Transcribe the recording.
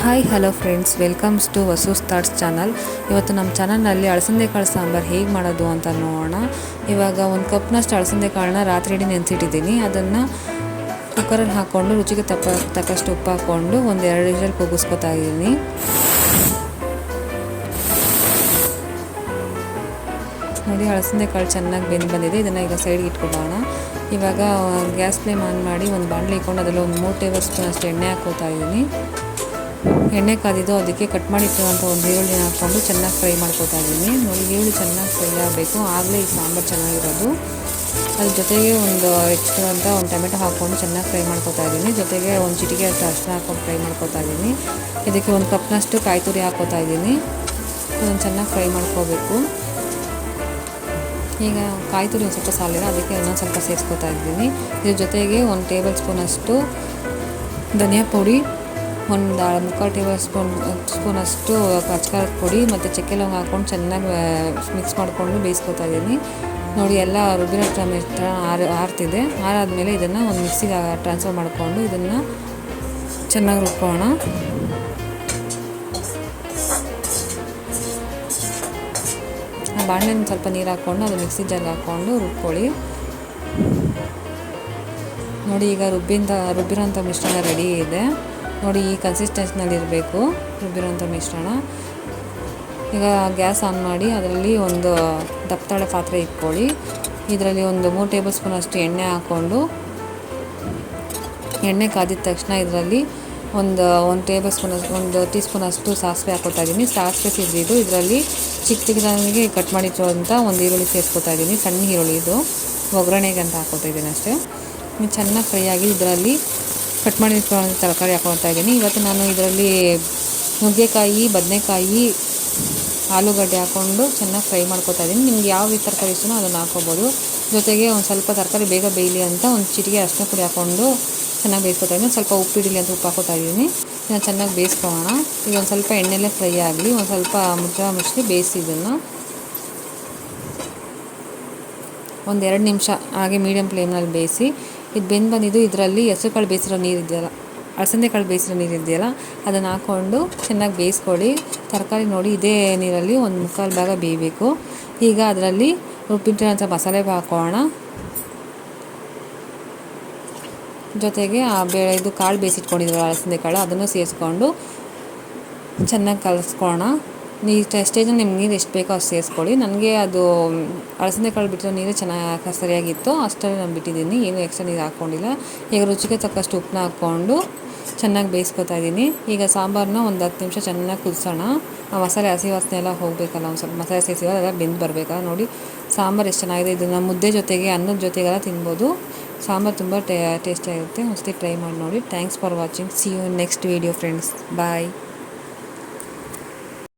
Hi hello friends, welcomes to Vasu's thoughts channel. ಇವತ್ತು ನಮ್ಮ ಚಾನಲ್ನಲ್ಲಿ ಅಳಸಂದೆ ಕಾಳು ಸಾಂಬಾರು ಹೇಗೆ ಮಾಡೋದು ಅಂತ ನೋಡೋಣ. ಇವಾಗ ಒಂದು ಕಪ್ನಷ್ಟು ಅಳಸಂದೆ ಕಾಳನ್ನ ರಾತ್ರಿ ಇಡೀ ನೆನೆಸಿಟ್ಟಿದ್ದೀನಿ. ಅದನ್ನು ಕುಕ್ಕರಲ್ಲಿ ಹಾಕ್ಕೊಂಡು ರುಚಿಗೆ ತಕ್ಕಷ್ಟು ಉಪ್ಪು ಹಾಕ್ಕೊಂಡು ಒಂದು 2 ವಿಷಲ್ ಕೂಗಿಸ್ಕೊತಾ ಇದ್ದೀನಿ. ನೋಡಿ, ಅಳಸಂದೆ ಕಾಳು ಚೆನ್ನಾಗಿ ಬೆಂದು ಬಂದಿದೆ. ಇದನ್ನು ಈಗ ಸೈಡ್ಗೆ ಇಟ್ಕೊಬೋಣ. ಇವಾಗ ಗ್ಯಾಸ್ ಫ್ಲೇಮ್ ಆನ್ ಮಾಡಿ ಒಂದು ಬಾಣಲೆ ಇಟ್ಕೊಂಡು ಅದರಲ್ಲಿ ಒಂದು 3 ಟೇಬಲ್ ಸ್ಪೂನ್ ಅಷ್ಟು ಎಣ್ಣೆ ಹಾಕ್ಕೋತಾ ಇದ್ದೀನಿ. ಎಣ್ಣೆ ಕಾದಿದ್ದು ಅದಕ್ಕೆ ಕಟ್ ಮಾಡಿಟ್ಟಿರುವಂಥ ಒಂದು ಈರುಳ್ಳಿನ ಹಾಕ್ಕೊಂಡು ಚೆನ್ನಾಗಿ ಫ್ರೈ ಮಾಡ್ಕೋತಾ ಇದ್ದೀನಿ. ನೋಡಿ, ಈರುಳ್ಳಿ ಚೆನ್ನಾಗಿ ಫ್ರೈ ಆಗಬೇಕು, ಆಗಲೇ ಈ ಸಾಂಬಾರು ಚೆನ್ನಾಗಿರೋದು. ಅದ್ರ ಜೊತೆಗೆ ಒಂದು ಹೆಚ್ಚಿರುವಂಥ ಒಂದು ಟೊಮೆಟೊ ಹಾಕ್ಕೊಂಡು ಚೆನ್ನಾಗಿ ಫ್ರೈ ಮಾಡ್ಕೋತಾ ಇದ್ದೀನಿ. ಜೊತೆಗೆ ಒಂದು ಚಿಟಿಕೆ ಅರಿಶಿನ ಹಾಕ್ಕೊಂಡು ಫ್ರೈ ಮಾಡ್ಕೋತಾ ಇದ್ದೀನಿ. ಇದಕ್ಕೆ ಒಂದು ಕಪ್ನಷ್ಟು ಕಾಯಿ ತುರಿ ಹಾಕ್ಕೋತಾ ಇದ್ದೀನಿ. ಅದನ್ನು ಚೆನ್ನಾಗಿ ಫ್ರೈ ಮಾಡ್ಕೋಬೇಕು. ಈಗ ಕಾಯಿ ತುರಿ ಒಂದು ಸ್ವಲ್ಪ ಸಾಲಿಲ್ಲ, ಅದಕ್ಕೆ ಇನ್ನೊಂದು ಸ್ವಲ್ಪ ಸೇರಿಸ್ಕೋತಾ ಇದ್ದೀನಿ. ಇದ್ರ ಜೊತೆಗೆ 1 ಟೇಬಲ್ ಸ್ಪೂನಷ್ಟು ಧನಿಯಾ ಪುಡಿ, ಒಂದು 3/4 ಟೇಬಲ್ ಸ್ಪೂನಷ್ಟು ಅಚ್ಕಾರದ ಪುಡಿ ಮತ್ತು ಚಕ್ಕೆ ಲವಂಗ ಹಾಕ್ಕೊಂಡು ಚೆನ್ನಾಗಿ ಮಿಕ್ಸ್ ಮಾಡಿಕೊಂಡು ಬೇಯಿಸ್ಕೊತಾ ಇದ್ದೀನಿ. ನೋಡಿ, ಎಲ್ಲ ರುಬ್ಬಿರೋ ಟೊಮೆಟೊ ಆರ್ತಿದೆ. ಆರಾದಮೇಲೆ ಇದನ್ನು ಒಂದು ಮಿಕ್ಸಿಗೆ ಟ್ರಾನ್ಸ್ಫರ್ ಮಾಡಿಕೊಂಡು ಇದನ್ನು ಚೆನ್ನಾಗಿ ರುಬ್ಬೋಣ. ಬಾಣಲೆನ ಸ್ವಲ್ಪ ನೀರು ಹಾಕ್ಕೊಂಡು ಅದು ಮಿಕ್ಸಿ ಜಾರ್ಗೆ ಹಾಕ್ಕೊಂಡು ರುಬ್ಕೊಳ್ಳಿ. ನೋಡಿ, ಈಗ ರುಬ್ಬಿರೋಂಥ ಮಿಶ್ರಣ ರೆಡಿ ಇದೆ. ನೋಡಿ, ಈ ಕನ್ಸಿಸ್ಟೆನ್ಸಿನಲ್ಲಿರಬೇಕು ರುಬ್ಬಿರೋಂಥ ಮಿಶ್ರಣ. ಈಗ ಗ್ಯಾಸ್ ಆನ್ ಮಾಡಿ ಅದರಲ್ಲಿ ಒಂದು ದಪ್ಪತಳೆ ಪಾತ್ರೆ ಇಟ್ಕೊಳ್ಳಿ. ಇದರಲ್ಲಿ ಒಂದು 3 ಟೇಬಲ್ ಸ್ಪೂನಷ್ಟು ಎಣ್ಣೆ ಹಾಕ್ಕೊಂಡು, ಎಣ್ಣೆ ಕಾದಿದ ತಕ್ಷಣ ಇದರಲ್ಲಿ ಒಂದು ಟೀ ಸ್ಪೂನಷ್ಟು ಸಾಸಿವೆ ಹಾಕ್ಕೋತಾ ಇದ್ದೀನಿ. ಸಾಸಿವೆ ಸಿದ್ದಿದ್ದು ಇದರಲ್ಲಿ ಚಿಕ್ಕದಾಗಿ ಕಟ್ ಮಾಡಿಟ್ಟಿರುವಂಥ ಒಂದು ಈರುಳ್ಳಿ ಸೇರಿಸ್ಕೊತಾ ಇದ್ದೀನಿ. ಸಣ್ಣ ಈರುಳ್ಳಿ, ಇದು ಒಗ್ಗರಣೆಗೆ ಅಂತ ಹಾಕ್ಕೋತಾ ಇದ್ದೀನಿ ಅಷ್ಟೇ. ಚೆನ್ನಾಗಿ ಫ್ರೈ ಆಗಿ ಇದರಲ್ಲಿ ಕಟ್ ಮಾಡಿಟ್ಕೊಳ್ಳೋ ತರಕಾರಿ ಹಾಕ್ಕೊಳ್ತಾ ಇದ್ದೀನಿ. ಇವತ್ತು ನಾನು ಇದರಲ್ಲಿ ನುಗ್ಗೆಕಾಯಿ, ಬದನೆಕಾಯಿ, ಆಲೂಗಡ್ಡೆ ಹಾಕ್ಕೊಂಡು ಚೆನ್ನಾಗಿ ಫ್ರೈ ಮಾಡ್ಕೊತಾ ಇದ್ದೀನಿ. ನಿಮ್ಗೆ ಯಾವ ತರಕಾರಿ ಇಷ್ಟನೋ ಅದನ್ನು ಹಾಕ್ಕೋಬೋದು. ಜೊತೆಗೆ ಒಂದು ಸ್ವಲ್ಪ ತರಕಾರಿ ಬೇಗ ಬೇಯಲಿ ಅಂತ ಒಂದು ಚಿಟಿಕೆ ಅರಿಶಿನ ಪುಡಿ ಹಾಕ್ಕೊಂಡು ಚೆನ್ನಾಗಿ ಬೇಯಿಸ್ಕೊತಾ ಇದ್ದೀನಿ. ಸ್ವಲ್ಪ ಉಪ್ಪು ಹಿಡಿಲಿ ಅಂತ ಉಪ್ಪು ಹಾಕ್ಕೋತಾ ಇದ್ದೀನಿ. ಇದನ್ನು ಚೆನ್ನಾಗಿ ಬೇಯಿಸ್ಕೊಳ್ಳೋಣ. ಈಗ ಒಂದು ಸ್ವಲ್ಪ ಎಣ್ಣೆಲ್ಲೇ ಫ್ರೈ ಆಗಲಿ. ಒಂದು ಸ್ವಲ್ಪ ಮುಚ್ಚಿ ಬೇಯಿಸಿ ಇದನ್ನು ಒಂದು 2 ನಿಮಿಷ ಹಾಗೆ ಮೀಡಿಯಮ್ ಫ್ಲೇಮ್ನಲ್ಲಿ ಬೇಯಿಸಿ. ಇದು ಬೆಂದು ಬಂದಿದ್ದು ಇದರಲ್ಲಿ ಹೆಸರು ಕಾಳು ಬೇಯಿಸಿರೋ ನೀರು ಇದೆಯಲ್ಲ, ಅಲಸಂದೆ ಕಾಳು ಬೇಯಿಸಿರೋ ನೀರು ಇದೆಯಲ್ಲ, ಅದನ್ನು ಹಾಕ್ಕೊಂಡು ಚೆನ್ನಾಗಿ ಬೇಯಿಸ್ಕೊಳ್ಳಿ. ತರಕಾರಿ ನೋಡಿ ಇದೇ ನೀರಲ್ಲಿ ಒಂದು 3/4 ಭಾಗ ಬೇಯಬೇಕು. ಈಗ ಅದರಲ್ಲಿ ರುಬ್ಬಿಟ್ಟಿರೋಂಥ ಮಸಾಲೆ ಹಾಕೋಣ. ಜೊತೆಗೆ ಇದು ಕಾಳು ಬೇಯಿಸಿಟ್ಕೊಂಡಿದ್ರು ಅಲಸಂದೆ ಕಾಳು, ಅದನ್ನು ಸೇರಿಸ್ಕೊಂಡು ಚೆನ್ನಾಗಿ ಕಲಿಸ್ಕೊಳ್ಳೋಣ. ಈ ಸ್ಟೇಜಲ್ಲಿ ನಿಮ್ಗೆ ನೀರು ಎಷ್ಟು ಬೇಕೋ ಅಷ್ಟು ಸೇರಿಸ್ಕೊಳ್ಳಿ. ನನಗೆ ಅದು ಅಲಸಂದೆ ಕಾಳು ಬಿಟ್ಟಿರೋ ನೀರು ಚೆನ್ನಾಗಿ ಸರಿಯಾಗಿತ್ತು, ಅಷ್ಟರಲ್ಲಿ ನಾನು ಬಿಟ್ಟಿದ್ದೀನಿ, ಏನೂ ಎಕ್ಸ್ಟ್ರಾ ನೀರು ಹಾಕ್ಕೊಂಡಿಲ್ಲ. ಈಗ ರುಚಿಗೆ ತಕ್ಕಷ್ಟು ಉಪ್ಪನ್ನ ಹಾಕ್ಕೊಂಡು ಚೆನ್ನಾಗಿ ಬೇಯಿಸ್ಕೊತಾ ಇದ್ದೀನಿ. ಈಗ ಸಾಂಬಾರನ್ನ ಒಂದು 10 ನಿಮಿಷ ಚೆನ್ನಾಗಿ ಕುದಿಸೋಣ. ಆ ಮಸಾಲೆ ಹಸಿ ವಾಸನೆ ಎಲ್ಲ ಹೋಗಬೇಕಲ್ಲ, ಒಂದು ಸ್ವಲ್ಪ ಮಸಾಲೆ ಸೇರಿಸಿದ್ರೆ ಅದೆಲ್ಲ ಬೆಂದು ಬರಬೇಕಲ್ಲ. ನೋಡಿ, ಸಾಂಬಾರು ಎಷ್ಟು ಚೆನ್ನಾಗಿದೆ. ಇದನ್ನು ಮುದ್ದೆ ಜೊತೆಗೆ, ಅನ್ನದ ಜೊತೆಗೆಲ್ಲ ತಿನ್ಬೋದು. ಸಾಂಬಾರು ತುಂಬ ಟೇಸ್ಟಿಯಾಗಿರುತ್ತೆ. ಒಂದ್ಸತಿ ಟ್ರೈ ಮಾಡಿ ನೋಡಿ. Thanks for watching. See you next video friends. Bye.